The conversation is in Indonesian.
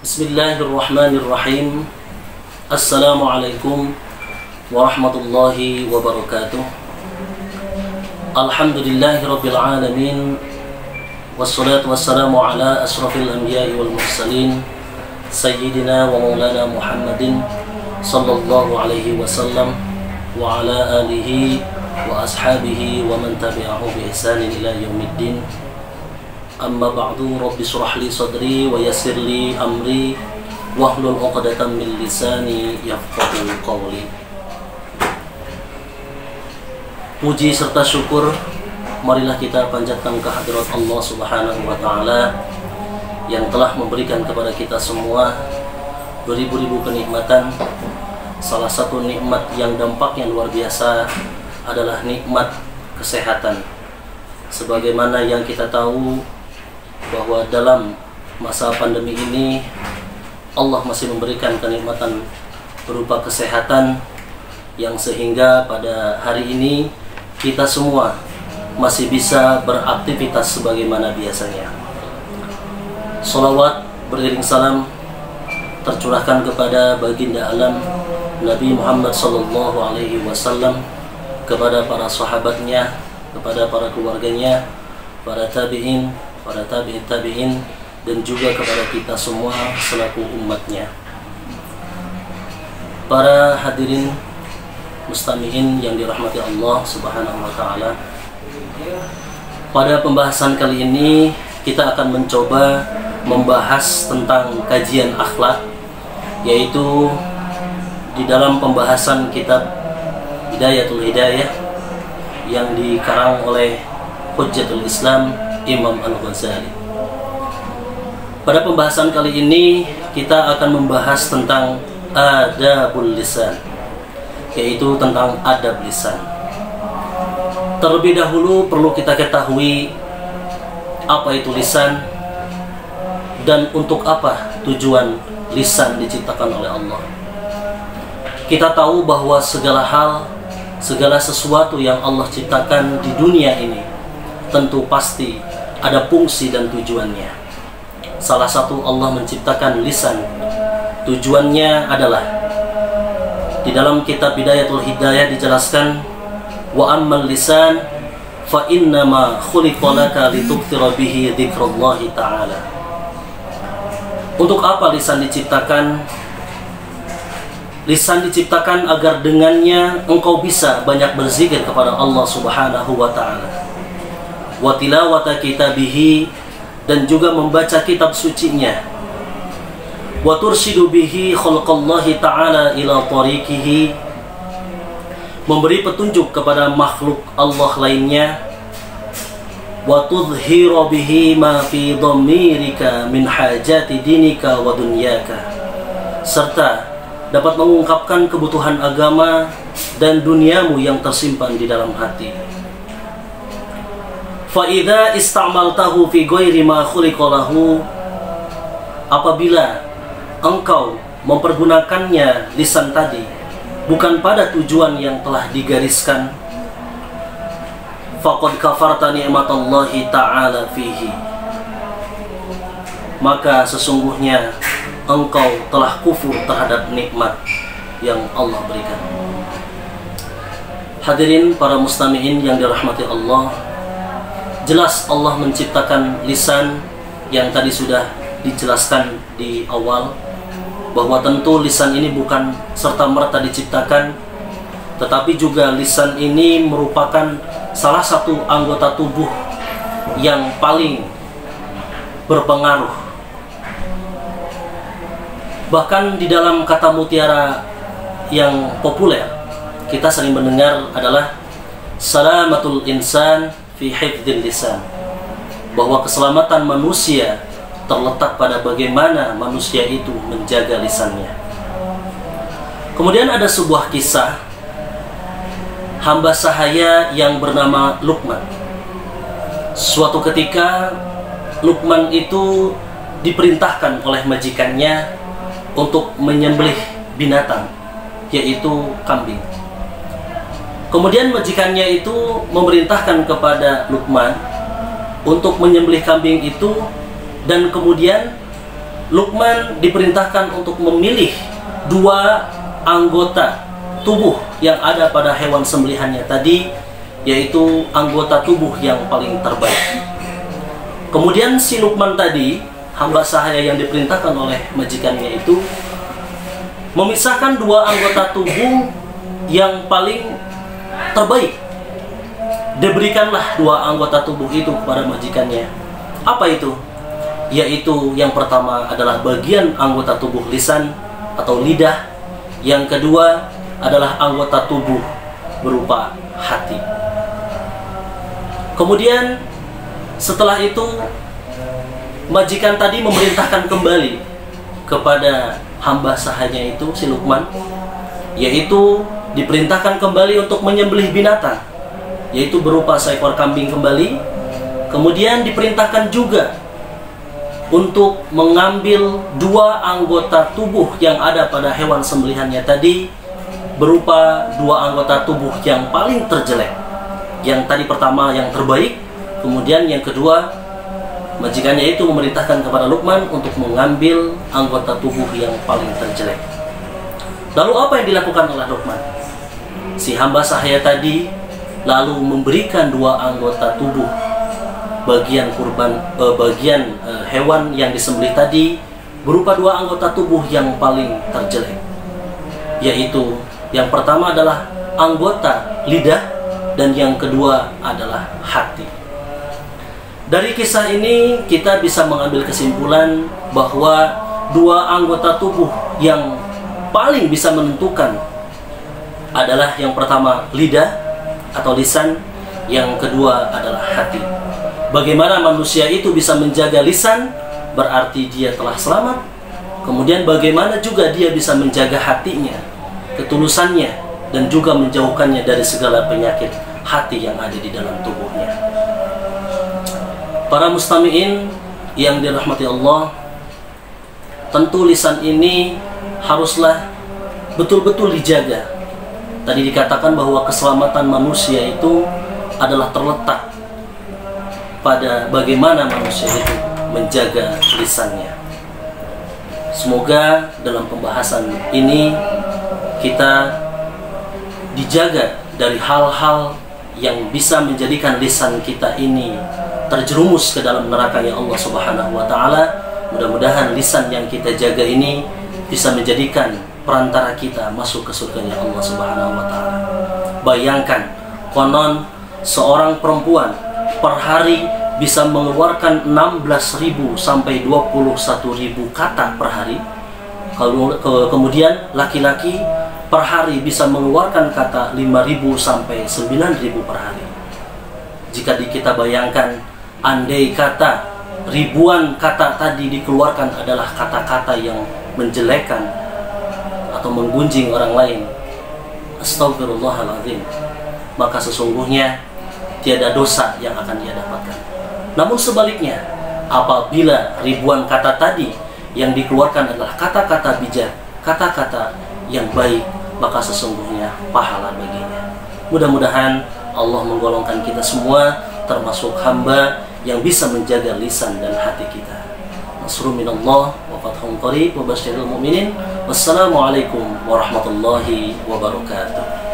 Bismillahirrahmanirrahim. Assalamualaikum warahmatullahi wabarakatuh. Alhamdulillahirabbil alamin. Wassalatu wassalamu ala asrafil anbiya'i wal mursalin sayyidina wa maulana Muhammadin sallallahu alaihi wasallam wa ala alihi wa ashabihi wa man tabi'ahu bi ihsanin ila yaumiddin. Amma ba'du, rabbi shrah li sadri wa yassir li amri wahlul 'uqdatam min lisani yafqahu qawli. Puji serta syukur marilah kita panjatkan kehadirat Allah Subhanahu wa taala yang telah memberikan kepada kita semua beribu-ribu kenikmatan. Salah satu nikmat yang dampaknya luar biasa adalah nikmat kesehatan. Sebagaimana yang kita tahu bahwa dalam masa pandemi ini Allah masih memberikan kenikmatan berupa kesehatan yang sehingga pada hari ini kita semua masih bisa beraktivitas sebagaimana biasanya. Sholawat beriring salam tercurahkan kepada baginda alam Nabi Muhammad SAW, kepada para sahabatnya, kepada para keluarganya, para tabi'in, para tabi'in, dan juga kepada kita semua selaku umatnya. Para hadirin mustami'in yang dirahmati Allah Subhanahu wa ta'ala, pada pembahasan kali ini kita akan mencoba membahas tentang kajian akhlak, yaitu di dalam pembahasan kitab Bidayatul Hidayah yang dikarang oleh Hujjatul Islam Imam Al-Ghazali. Pada pembahasan kali ini kita akan membahas tentang adabul lisan, yaitu tentang adab lisan. Terlebih dahulu perlu kita ketahui apa itu lisan dan untuk apa tujuan lisan diciptakan oleh Allah. Kita tahu bahwa segala hal, segala sesuatu yang Allah ciptakan di dunia ini tentu pasti ada fungsi dan tujuannya. Salah satu Allah menciptakan lisan. Tujuannya adalah di dalam kitab Bidayatul Hidayah dijelaskan, wa ammal lisan fa innama khuliqa laka litukthira bihi dzikrallahi ta'ala. Untuk apa lisan diciptakan? Lisan diciptakan agar dengannya engkau bisa banyak berzikir kepada Allah Subhanahu wa ta'ala, wa tilawata kitabihi, dan juga membaca kitab sucinya, wa turshidu bihi khalqallahi ta'ala ila tariqihi, memberi petunjuk kepada makhluk Allah lainnya, wa tudhhiru bihi ma fi dhamirika min hajati dinika wa dunyaka, serta dapat mengungkapkan kebutuhan agama dan duniamu yang tersimpan di dalam hati. Fa'idha ista'maltahu fi ghairi ma khuliqa lahu, apabila engkau mempergunakannya lisan tadi bukan pada tujuan yang telah digariskan, faqad kafarta ni'matallahi ta'ala fihi, maka sesungguhnya engkau telah kufur terhadap nikmat yang Allah berikan. Hadirin para mustami'in yang dirahmati Allah, jelas Allah menciptakan lisan yang tadi sudah dijelaskan di awal, bahwa tentu lisan ini bukan serta-merta diciptakan, tetapi juga lisan ini merupakan salah satu anggota tubuh yang paling berpengaruh. Bahkan di dalam kata mutiara yang populer kita sering mendengar adalah salamatul insan fi hifdzil lisan, bahwa keselamatan manusia terletak pada bagaimana manusia itu menjaga lisannya. Kemudian ada sebuah kisah hamba sahaya yang bernama Luqman. Suatu ketika Luqman itu diperintahkan oleh majikannya untuk menyembelih binatang, yaitu kambing. Kemudian majikannya itu memerintahkan kepada Luqman untuk menyembelih kambing itu, dan kemudian Luqman diperintahkan untuk memilih dua anggota tubuh yang ada pada hewan sembelihannya tadi, yaitu anggota tubuh yang paling terbaik. Kemudian si Luqman tadi, hamba sahaya yang diperintahkan oleh majikannya itu, memisahkan dua anggota tubuh yang paling terbaik. Diberikanlah dua anggota tubuh itu kepada majikannya. Apa itu? Yaitu yang pertama adalah bagian anggota tubuh lisan atau lidah. Yang kedua adalah anggota tubuh berupa hati. Kemudian setelah itu majikan tadi memerintahkan kembali kepada hamba sahanya itu, si Luqman, yaitu diperintahkan kembali untuk menyembelih binatang, yaitu berupa seekor kambing kembali. Kemudian diperintahkan juga untuk mengambil dua anggota tubuh yang ada pada hewan sembelihannya tadi, berupa dua anggota tubuh yang paling terjelek. Yang tadi pertama yang terbaik, kemudian yang kedua majikannya itu memerintahkan kepada Luqman untuk mengambil anggota tubuh yang paling terjelek. Lalu apa yang dilakukan oleh Luqman? Si hamba sahaya tadi lalu memberikan dua anggota tubuh bagian hewan yang disembelih tadi berupa dua anggota tubuh yang paling terjelek, yaitu yang pertama adalah anggota lidah dan yang kedua adalah hati. Dari kisah ini kita bisa mengambil kesimpulan bahwa dua anggota tubuh yang paling bisa menentukan adalah yang pertama lidah atau lisan, yang kedua adalah hati. Bagaimana manusia itu bisa menjaga lisan, berarti dia telah selamat. Kemudian bagaimana juga dia bisa menjaga hatinya, ketulusannya, dan juga menjauhkannya dari segala penyakit hati yang ada di dalam tubuhnya. Para mustami'in yang dirahmati Allah, tentu lisan ini haruslah betul-betul dijaga. Tadi dikatakan bahwa keselamatan manusia itu adalah terletak pada bagaimana manusia itu menjaga lisannya. Semoga dalam pembahasan ini kita dijaga dari hal-hal yang bisa menjadikan lisan kita ini terjerumus ke dalam nerakanya Allah Subhanahu wa Ta'ala. Mudah-mudahan lisan yang kita jaga ini bisa menjadikan perantara kita masuk ke surganya Allah Subhanahu wa Ta'ala. Bayangkan, konon seorang perempuan per hari bisa mengeluarkan 16.000 sampai 21.000 kata per hari. Kemudian laki-laki per hari bisa mengeluarkan kata 5.000 sampai 9.000 per hari. Jika kita bayangkan, andai kata ribuan kata tadi dikeluarkan adalah kata-kata yang menjelekkan atau menggunjing orang lain, astagfirullahaladzim, maka sesungguhnya tiada dosa yang akan dia dapatkan. Namun sebaliknya, apabila ribuan kata tadi yang dikeluarkan adalah kata-kata bijak, kata-kata yang baik, maka sesungguhnya pahala baginya. Mudah-mudahan Allah menggolongkan kita semua termasuk hamba yang bisa menjaga lisan dan hati kita. Nasrun minallah wa fathun qarib wa basyiril mu'minin. Wassalamualaikum warahmatullahi wabarakatuh.